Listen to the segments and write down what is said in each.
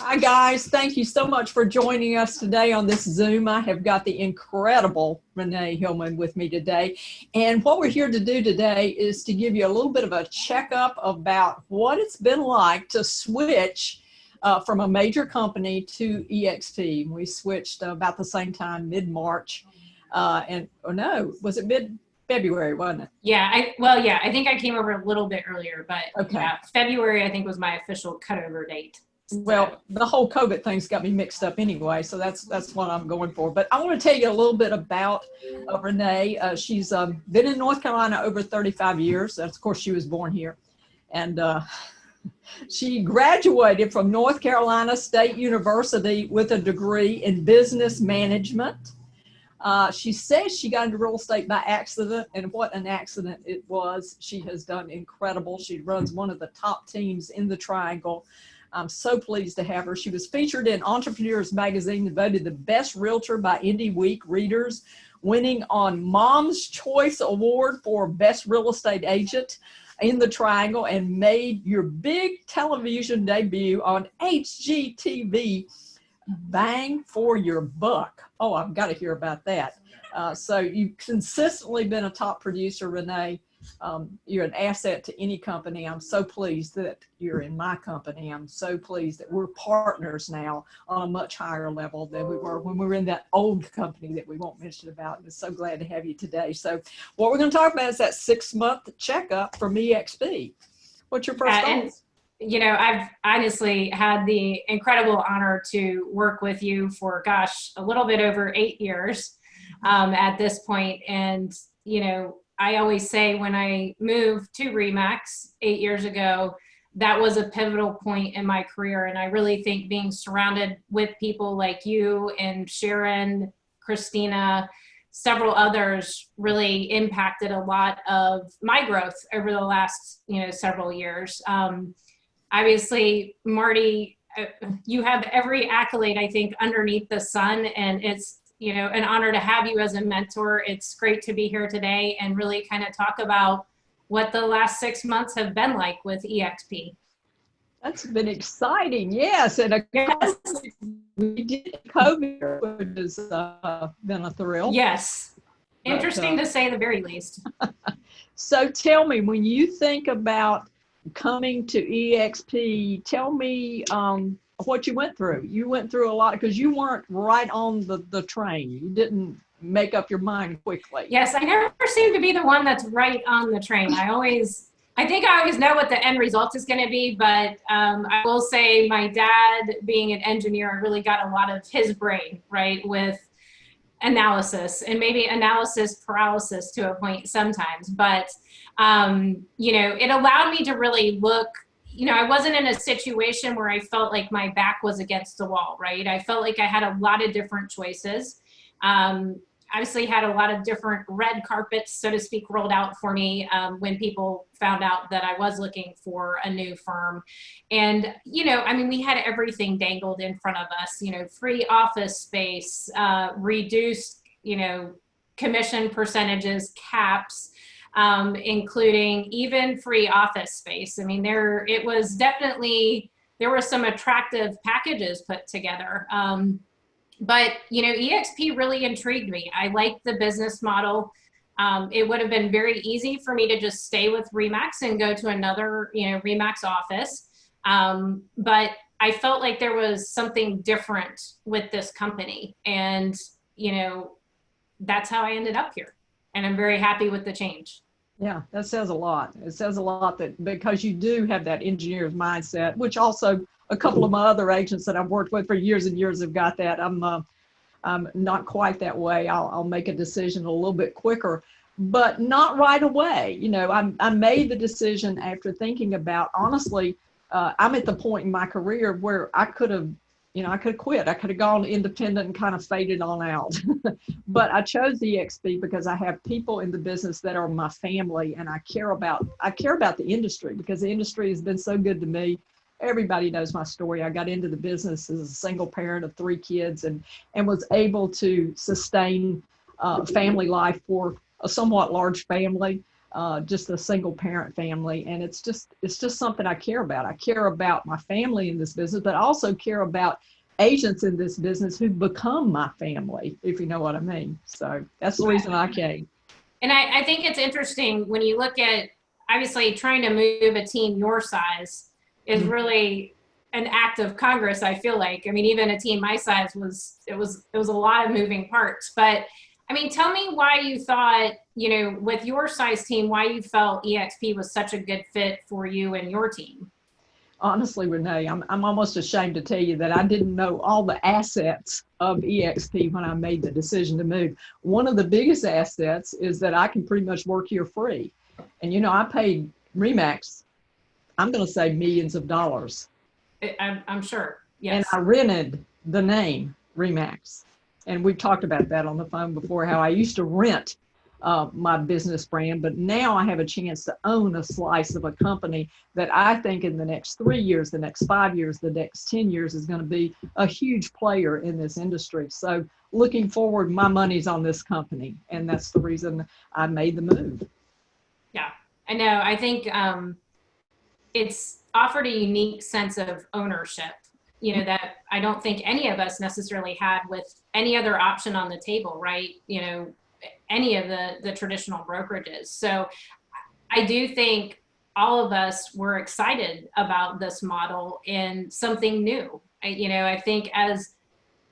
Hi guys, thank you so much for joining us today on this Zoom. I have got the incredible Renee Hillman with me today. And what we're here to do today is to give you a little bit of a checkup about what it's been like to switch from a major company to EXP. We switched about the same time, mid-March, was it mid-February, wasn't it? Yeah, I think I came over a little bit earlier, but okay. Yeah, February I think was my official cutover date. Well, the whole COVID thing's got me mixed up anyway, so that's what I'm going for. But I want to tell you a little bit about Renee. She's been in North Carolina over 35 years. Of course, she was born here. And she graduated from North Carolina State University with a degree in business management. She says she got into real estate by accident, and what an accident it was. She has done incredible. She runs one of the top teams in the Triangle. I'm so pleased to have her. She was featured in Entrepreneurs Magazine and voted the best realtor by Indie Week readers, winning on Mom's Choice Award for Best Real Estate Agent in the Triangle, and made your big television debut on HGTV. Bang for your buck. Oh, I've got to hear about that. So you've consistently been a top producer, Renee. You're an asset to any company. I'm so pleased that you're in my company. I'm so pleased that we're partners now on a much higher level than we were when we were in that old company that we won't mention about. I'm so glad to have you today. So what we're going to talk about is that 6-month checkup from EXP. What's your first goal? You know, I've honestly had the incredible honor to work with you for, gosh, a little bit over 8 years at this point. And, you know, I always say when I moved to RE/MAX 8 years ago, that was a pivotal point in my career. And I really think being surrounded with people like you and Sharon, Christina, several others really impacted a lot of my growth over the last, several years. Obviously, Marty, you have every accolade, I think, underneath the sun, and it's, an honor to have you as a mentor. It's great to be here today and really kind of talk about what the last 6 months have been like with EXP. That's been exciting, yes. And yes. We did COVID, which has been a thrill. Yes. Interesting to say the very least. So tell me, when you think about coming to EXP, tell me what you went through. You went through a lot because you weren't right on the train. You didn't make up your mind quickly. Yes, I never seem to be the one that's right on the train. I think I always know what the end result is going to be, but I will say my dad, being an engineer, I really got a lot of his brain, right, with analysis, and maybe analysis paralysis to a point sometimes. But, it allowed me to really look, I wasn't in a situation where I felt like my back was against the wall, right? I felt like I had a lot of different choices. Obviously had a lot of different red carpets, so to speak, rolled out for me when people found out that I was looking for a new firm. And, we had everything dangled in front of us, free office space, reduced, commission percentages, caps, including even free office space. There were some attractive packages put together. But, EXP really intrigued me. I liked the business model. It would have been very easy for me to just stay with RE/MAX and go to another, RE/MAX office. But I felt like there was something different with this company. And, that's how I ended up here. And I'm very happy with the change. Yeah, that says a lot. It says a lot that because you do have that engineer's mindset, which also a couple of my other agents that I've worked with for years and years have got that. I'm not quite that way. I'll make a decision a little bit quicker, but not right away. I made the decision after thinking about, honestly, I'm at the point in my career where I could have quit. I could have gone independent and kind of faded on out. But I chose EXP because I have people in the business that are my family, and I care about the industry because the industry has been so good to me. Everybody knows my story. I got into the business as a single parent of 3 kids and was able to sustain family life for a somewhat large family. just a single parent family. And it's just something I care about. I care about my family in this business, but I also care about agents in this business who become my family, if you know what I mean. So that's the reason I came. And I think it's interesting when you look at, obviously trying to move a team your size is really an act of Congress, I feel like. I mean, even a team my size was a lot of moving parts. But I mean, tell me why you thought, you know, with your size team, why you felt EXP was such a good fit for you and your team. Honestly, Renee, I'm almost ashamed to tell you that I didn't know all the assets of EXP when I made the decision to move. One of the biggest assets is that I can pretty much work here free. And, you know, I paid RE/MAX, I'm going to say millions of dollars. I'm sure, yes. And I rented the name RE/MAX. And we've talked about that on the phone before, how I used to rent my business brand, but now I have a chance to own a slice of a company that I think in the next 3 years, the next 5 years, the next 10 years is going to be a huge player in this industry. So looking forward, my money's on this company, and that's the reason I made the move. Yeah, I know. I think it's offered a unique sense of ownership, you know, that I don't think any of us necessarily had with any other option on the table, right? You know, any of the traditional brokerages. So I do think all of us were excited about this model and something new. I think, as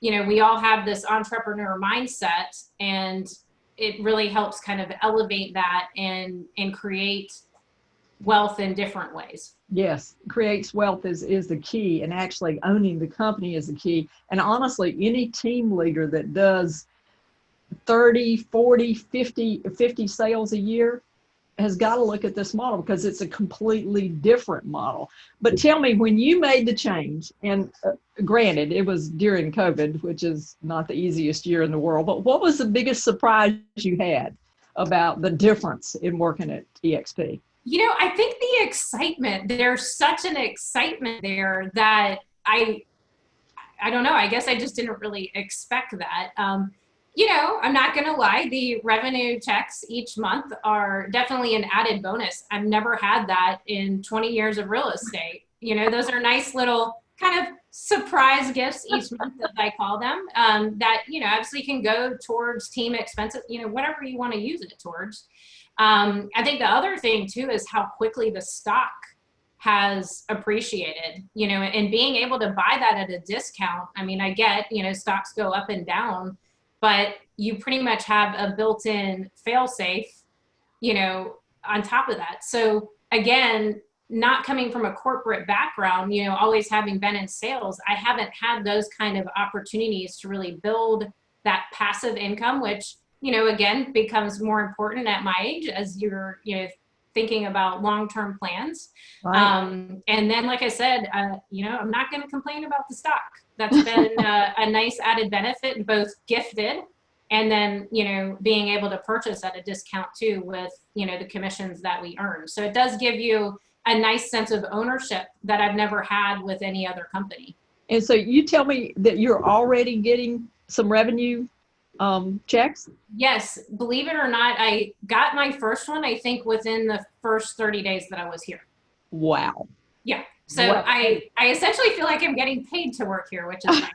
you know, we all have this entrepreneur mindset, and it really helps kind of elevate that and create wealth in different ways. Yes, creates wealth is the key, and actually owning the company is the key. And honestly, any team leader that does 30, 40, 50 sales a year has got to look at this model, because it's a completely different model. But tell me, when you made the change, and granted, it was during COVID, which is not the easiest year in the world, but what was the biggest surprise you had about the difference in working at EXP? You know, I think the excitement, there's such an excitement there that I don't know, I guess I just didn't really expect that. You know, I'm not going to lie, the revenue checks each month are definitely an added bonus. I've never had that in 20 years of real estate. You know, those are nice little kind of surprise gifts each month, as I call them, that, you know, obviously can go towards team expenses, you know, whatever you want to use it towards. I think the other thing too is how quickly the stock has appreciated, you know, and being able to buy that at a discount. I mean, I get, you know, stocks go up and down, but you pretty much have a built-in fail-safe, you know, on top of that. So again, not coming from a corporate background, you know, always having been in sales, I haven't had those kind of opportunities to really build that passive income, which, you know, again, becomes more important at my age as you're, you know, thinking about long-term plans. Right. And then, like I said, you know, I'm not going to complain about the stock. That's been a nice added benefit, both gifted and then, you know, being able to purchase at a discount too with, you know, the commissions that we earn. So it does give you a nice sense of ownership that I've never had with any other company. And so you tell me that you're already getting some revenue checks? Yes, believe it or not, I got my first one, I think, within the first 30 days that I was here. Wow. Yeah. So wow. I essentially feel like I'm getting paid to work here, which is nice.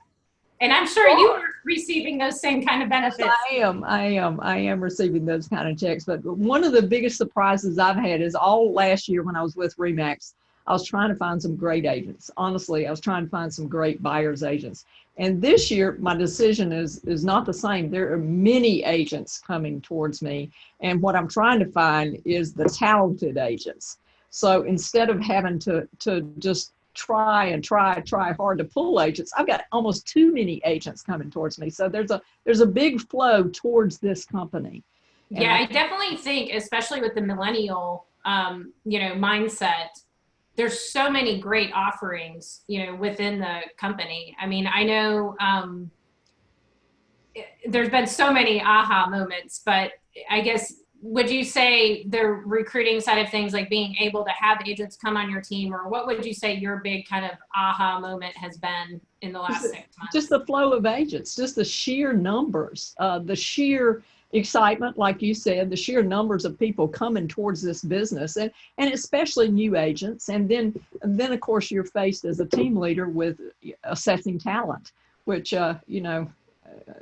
And I'm sure you are receiving those same kind of benefits. I am receiving those kind of checks. But one of the biggest surprises I've had is all last year when I was with RE/MAX, I was trying to find some great agents. Honestly, I was trying to find some great buyer's agents. And this year, my decision is not the same. There are many agents coming towards me. And what I'm trying to find is the talented agents. So instead of having to just try hard to pull agents, I've got almost too many agents coming towards me. So there's a big flow towards this company. And yeah, I definitely think, especially with the millennial, you know, mindset, there's so many great offerings, you know, within the company. I mean, I know there's been so many aha moments, but I guess, would you say the recruiting side of things, like being able to have agents come on your team, or what would you say your big kind of aha moment has been in the last 6 months? Just the flow of agents, just the sheer numbers, the sheer excitement, like you said, the sheer numbers of people coming towards this business, and especially new agents. And then of course you're faced as a team leader with assessing talent, which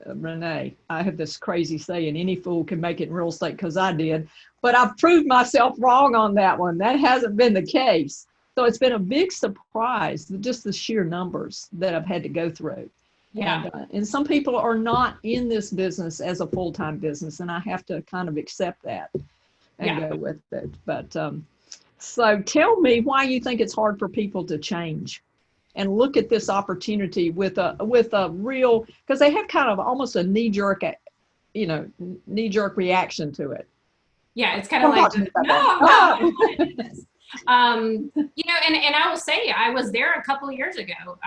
Renee, I have this crazy saying, any fool can make it in real estate, because I did, but I've proved myself wrong on that one. That hasn't been the case. So it's been a big surprise, just the sheer numbers that I've had to go through. Yeah. And some people are not in this business as a full-time business, and I have to kind of accept that and go with it. But so tell me why you think it's hard for people to change and look at this opportunity with a real, because they have kind of almost a knee-jerk reaction to it. Yeah, it's kind of like, no. And I will say, I was there a couple of years ago.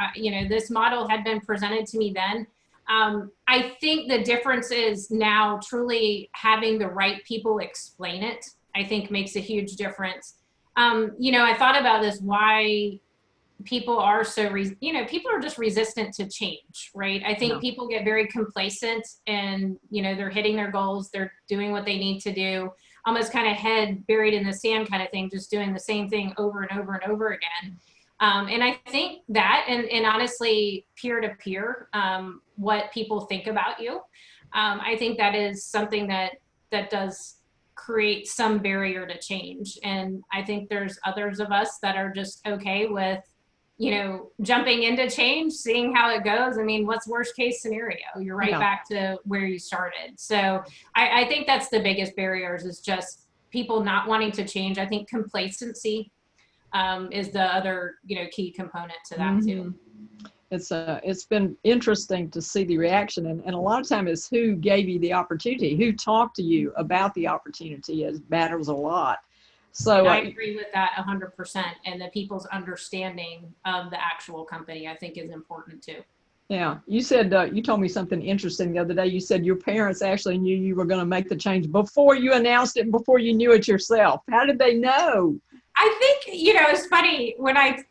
This model had been presented to me then. I think the difference is now truly having the right people explain it, I think makes a huge difference. I thought about this, why people are so, people are just resistant to change, right? I think people get very complacent and, they're hitting their goals. They're doing what they need to do, almost kind of head buried in the sand kind of thing, just doing the same thing over and over and over again. And I think that, and honestly, peer to peer, what people think about you, I think that is something that does create some barrier to change. And I think there's others of us that are just okay with, jumping into change, seeing how it goes. I mean, what's worst case scenario? You're right back to where you started. So I think that's the biggest barriers, is just people not wanting to change. I think complacency is the other, key component to that too. It's been interesting to see the reaction, and a lot of time is who gave you the opportunity, who talked to you about the opportunity, as matters a lot. So and I agree with that 100%. And the people's understanding of the actual company, I think, is important too. Yeah, you said, you told me something interesting the other day. You said your parents actually knew you were going to make the change before you announced it and before you knew it yourself. How did they know? I think, it's funny when I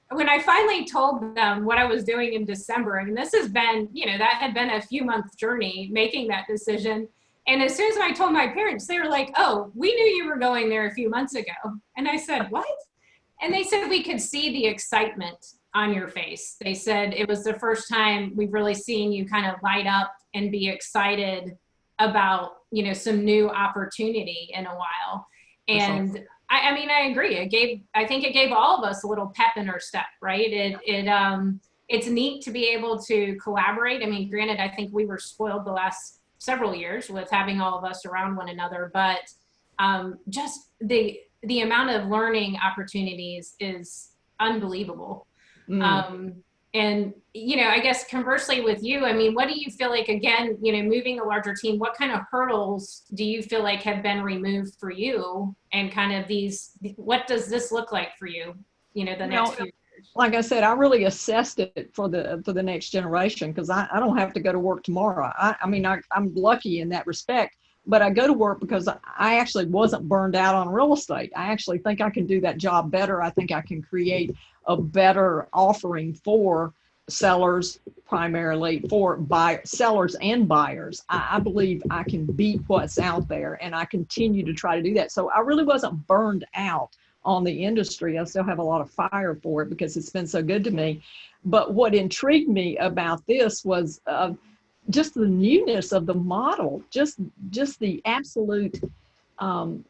finally told them what I was doing in December. I mean, this has been, that had been a few month journey making that decision. And as soon as I told my parents, they were like, "Oh, we knew you were going there a few months ago." And I said, "What?" And they said, "We could see the excitement on your face." They said it was the first time we've really seen you kind of light up and be excited about, some new opportunity in a while. And I mean, I agree. I think it gave all of us a little pep in our step, right? It's neat to be able to collaborate. I mean, granted, I think we were spoiled the last several years with having all of us around one another, but just the amount of learning opportunities is unbelievable. And, I guess conversely with you, I mean, what do you feel like, again, moving a larger team, what kind of hurdles do you feel like have been removed for you, and kind of what does this look like for you, the next few years? Like I said, I really assessed it for the next generation, because I don't have to go to work tomorrow. I'm lucky in that respect, but I go to work because I actually wasn't burned out on real estate. I actually think I can do that job better. I think I can create a better offering for sellers, primarily for sellers and buyers. I believe I can beat what's out there, and I continue to try to do that. So I really wasn't burned out on the industry. I still have a lot of fire for it because it's been so good to me. But what intrigued me about this was just the newness of the model, just the absolute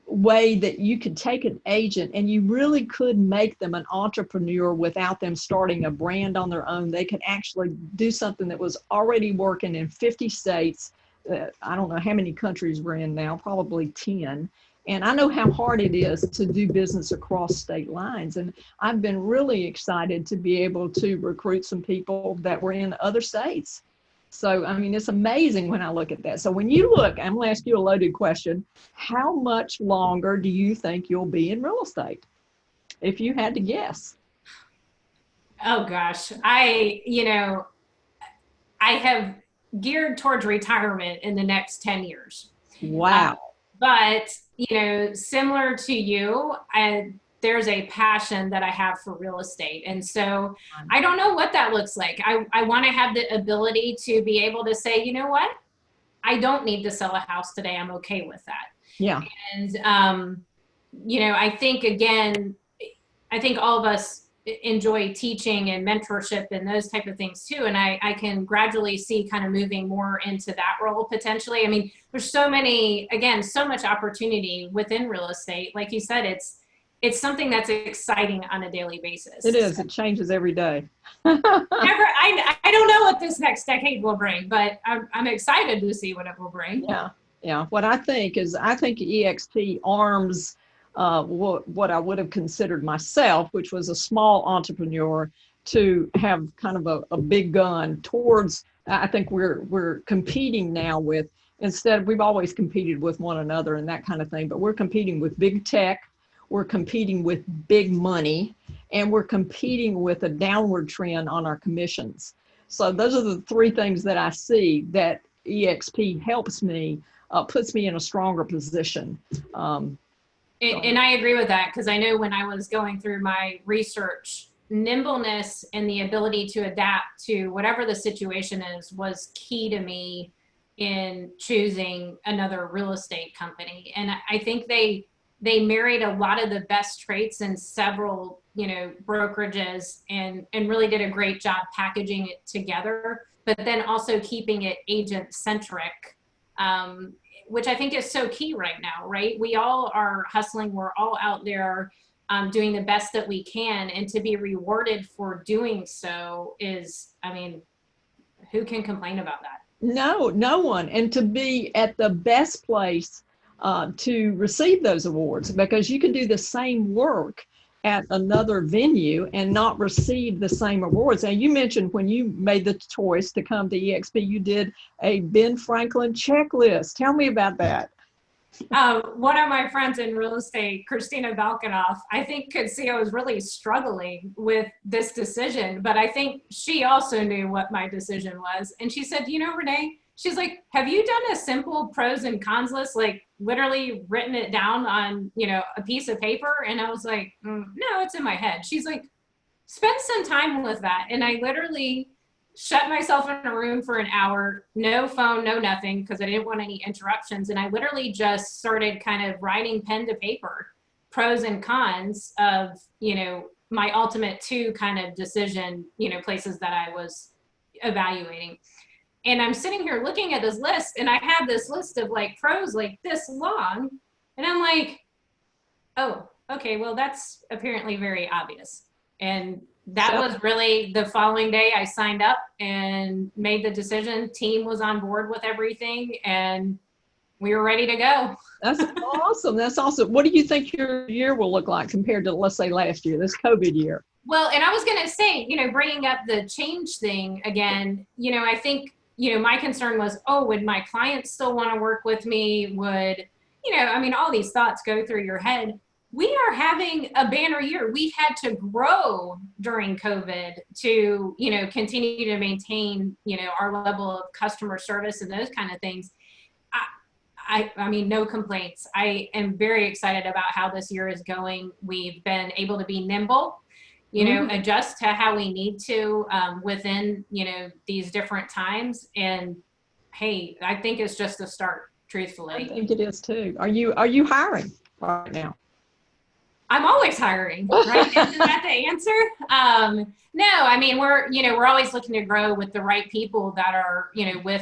way that you could take an agent and you really could make them an entrepreneur without them starting a brand on their own. They could actually do something that was already working in 50 states. I don't know how many countries we're in now, probably 10. And I know how hard it is to do business across state lines. And I've been really excited to be able to recruit some people that were in other states. So, I mean, it's amazing when I look at that. So when you look, I'm going to ask you a loaded question. How much longer do you think you'll be in real estate, if you had to guess? Oh, gosh. I have geared towards retirement in the next 10 years. Wow. But, similar to you, there's a passion that I have for real estate. And so I don't know what that looks like. I want to have the ability to be able to say, you know what? I don't need to sell a house today. I'm okay with that. Yeah. And, you know, I think, again, I think all of us enjoy teaching and mentorship and those type of things too. And I can gradually see kind of moving more into that role potentially. I mean, there's so many, again, so much opportunity within real estate. Like you said, it's something that's exciting on a daily basis. It is. It changes every day. I don't know what this next decade will bring, but I'm excited to see what it will bring. Yeah. Yeah. What I think is, I think EXP arms what I would have considered myself, which was a small entrepreneur, to have kind of a big gun towards, I think we're competing now with, instead, we've always competed with one another and that kind of thing, but we're competing with big tech, we're competing with big money, and we're competing with a downward trend on our commissions. So those are the three things that I see that EXP helps me, puts me in a stronger position. And I agree with that, because I know when I was going through my research, nimbleness and the ability to adapt to whatever the situation is was key to me in choosing another real estate company. And I think they married a lot of the best traits in several, you know, brokerages, and really did a great job packaging it together, but then also keeping it agent centric. Which I think is so key right now, right? We all are hustling. We're all out there doing the best that we can, and to be rewarded for doing so is, I mean, who can complain about that? No, no one. And to be at the best place to receive those awards, because you can do the same work at another venue and not receive the same awards. And you mentioned when you made the choice to come to EXP, you did a Ben Franklin checklist. Tell me about that. One of my friends in real estate, Christina Balkanoff, I think could see I was really struggling with this decision, but I think she also knew what my decision was. And she said, you know, Renee, she's like, have you done a simple pros and cons list, like literally written it down on, you know, a piece of paper? And I was like, no, it's in my head. She's like, spend some time with that. And I literally shut myself in a room for an hour, no phone, no nothing, because I didn't want any interruptions. And I literally just started kind of writing pen to paper, pros and cons of, you know, my ultimate two kind of decision, you know, places that I was evaluating. And I'm sitting here looking at this list, and I have this list of like pros like this long. And I'm like, oh, okay, well, that's apparently very obvious. And that was really the following day I signed up and made the decision. Team was on board with everything, and we were ready to go. That's awesome. That's awesome. What do you think your year will look like compared to, let's say, last year, this COVID year? Well, and I was going to say, you know, bringing up the change thing again, you know, I think, you know, my concern was, oh, would my clients still want to work with me? Would, you know, I mean, all these thoughts go through your head. We are having a banner year. We've had to grow during COVID to, you know, continue to maintain, you know, our level of customer service and those kind of things. I mean, no complaints. I am very excited about how this year is going. We've been able to be nimble, you know, adjust to how we need to within, you know, these different times. And hey, I think it's just a start, truthfully. I think it is too. Are you hiring right now? I'm always hiring, right? Isn't that the answer? No, I mean, we're always looking to grow with the right people that are, you know,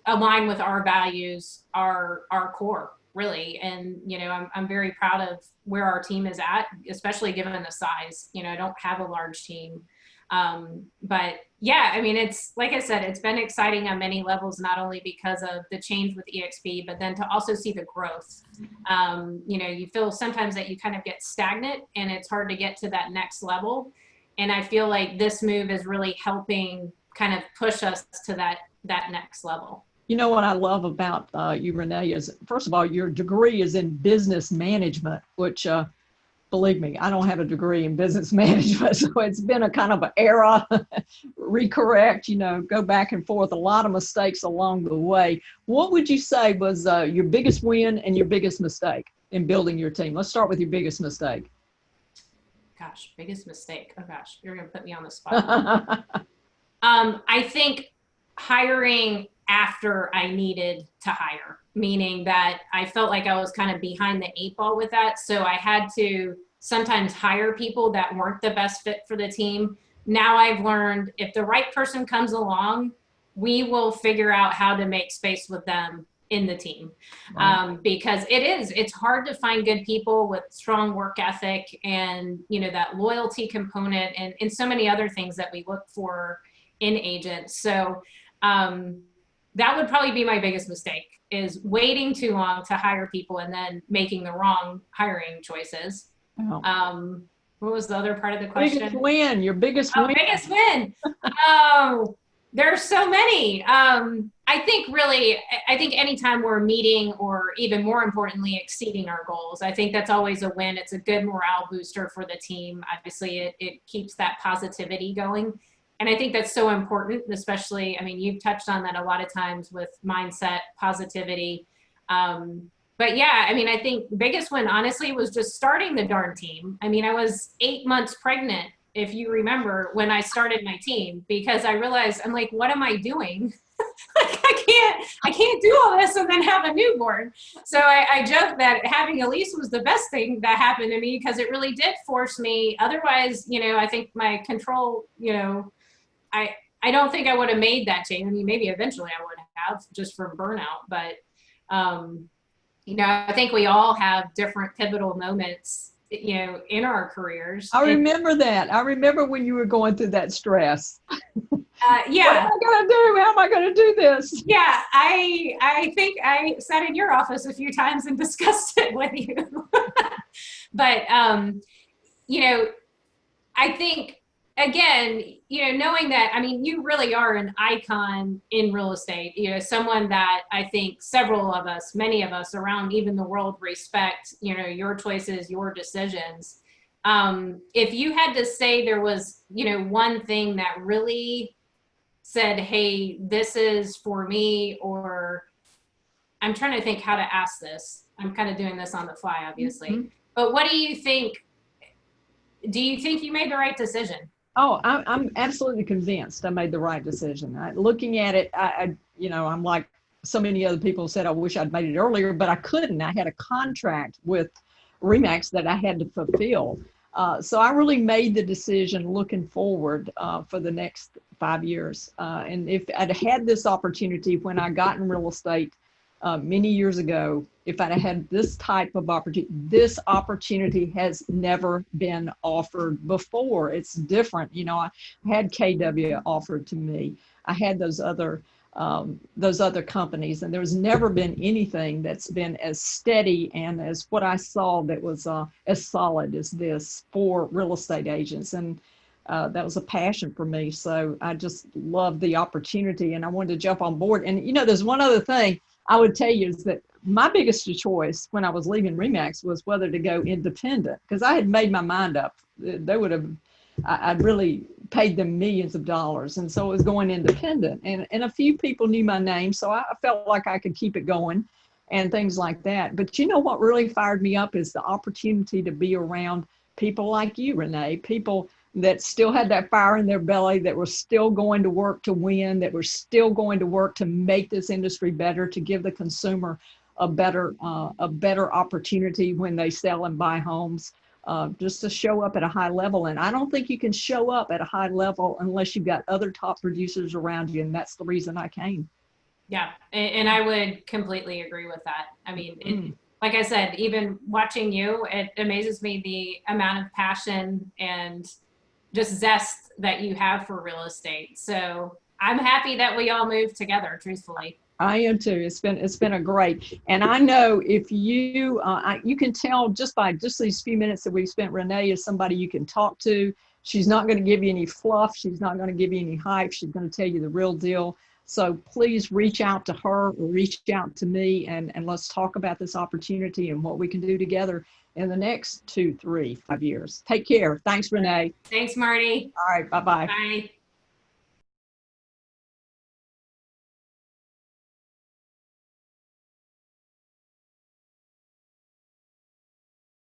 align with our values, our core, really. And, you know, I'm very proud of where our team is at, especially given the size. You know, I don't have a large team. But yeah, I mean, it's, like I said, it's been exciting on many levels, not only because of the change with EXP, but then to also see the growth. You know, you feel sometimes that you kind of get stagnant and it's hard to get to that next level. And I feel like this move is really helping kind of push us to that next level. You know what I love about you, Renee, is, first of all, your degree is in business management, which believe me, I don't have a degree in business management, so it's been a kind of an era, recorrect, you know, go back and forth, a lot of mistakes along the way. What would you say was your biggest win and your biggest mistake in building your team? Let's start with your biggest mistake. Gosh, biggest mistake. Oh gosh, you're going to put me on the spot. I think hiring after I needed to hire, meaning that I felt like I was kind of behind the 8 ball with that. So I had to sometimes hire people that weren't the best fit for the team. Now I've learned if the right person comes along, we will figure out how to make space with them in the team. Right. Because it's hard to find good people with strong work ethic and, that loyalty component and so many other things that we look for in agents. So that would probably be my biggest mistake, is waiting too long to hire people and then making the wrong hiring choices. Oh. What was the other part of the question? Biggest win, your biggest win. Biggest win. Oh, there's so many. I think anytime we're meeting or even more importantly, exceeding our goals, I think that's always a win. It's a good morale booster for the team. Obviously, it keeps that positivity going. And I think that's so important, especially, you've touched on that a lot of times with mindset, positivity. But yeah, I think the biggest win, honestly, was just starting the darn team. I was 8 months pregnant, if you remember, when I started my team, because I realized, I'm like, what am I doing? I can't do all this and then have a newborn. So I joke that having Elise was the best thing that happened to me, because it really did force me. Otherwise, I think my control, I don't think I would have made that change. Maybe eventually I would have, just from burnout, but I think we all have different pivotal moments, in our careers. I remember that. I remember when you were going through that stress. Yeah. What am I going to do? How am I going to do this? Yeah. I think I sat in your office a few times and discussed it with you. But, I think, again, knowing that, you really are an icon in real estate, someone that I think many of us around even the world respect, your choices, your decisions. If you had to say there was, one thing that really said, hey, this is for me, or I'm trying to think how to ask this. I'm kind of doing this on the fly, obviously. Mm-hmm. But what do you think? Do you think you made the right decision? Oh, I'm absolutely convinced I made the right decision. Looking at it, I'm like so many other people said, I wish I'd made it earlier, but I couldn't. I had a contract with RE/MAX that I had to fulfill. So I really made the decision looking forward for the next 5 years. And if I'd had this opportunity when I got in real estate many years ago, if I'd had this type of opportunity, this opportunity has never been offered before. It's different. I had KW offered to me. I had those other companies, and there's never been anything that's been as steady and as what I saw that was as solid as this for real estate agents. And that was a passion for me. So I just loved the opportunity and I wanted to jump on board. And, there's one other thing I would tell you is that my biggest choice when I was leaving RE/MAX was whether to go independent, because I had made my mind up. I'd really paid them millions of dollars. And so it was going independent, and a few people knew my name. So I felt like I could keep it going and things like that. But what really fired me up is the opportunity to be around people like you, Renee, people that still had that fire in their belly, that were still going to work to win, that were still going to work to make this industry better, to give the consumer a better opportunity when they sell and buy homes, just to show up at a high level. And I don't think you can show up at a high level unless you've got other top producers around you. And that's the reason I came. Yeah. And I would completely agree with that. Like I said, even watching you, it amazes me the amount of passion and just zest that you have for real estate. So I'm happy that we all moved together, truthfully. I am too. It's been a great, and I know if you can tell just by these few minutes that we've spent, Renee is somebody you can talk to. She's not going to give you any fluff. She's not going to give you any hype. She's going to tell you the real deal. So please reach out to her or reach out to me, and let's talk about this opportunity and what we can do together in the next 2, 3, 5 years. Take care. Thanks, Renee. Thanks, Marty. All right. Bye-bye. Bye.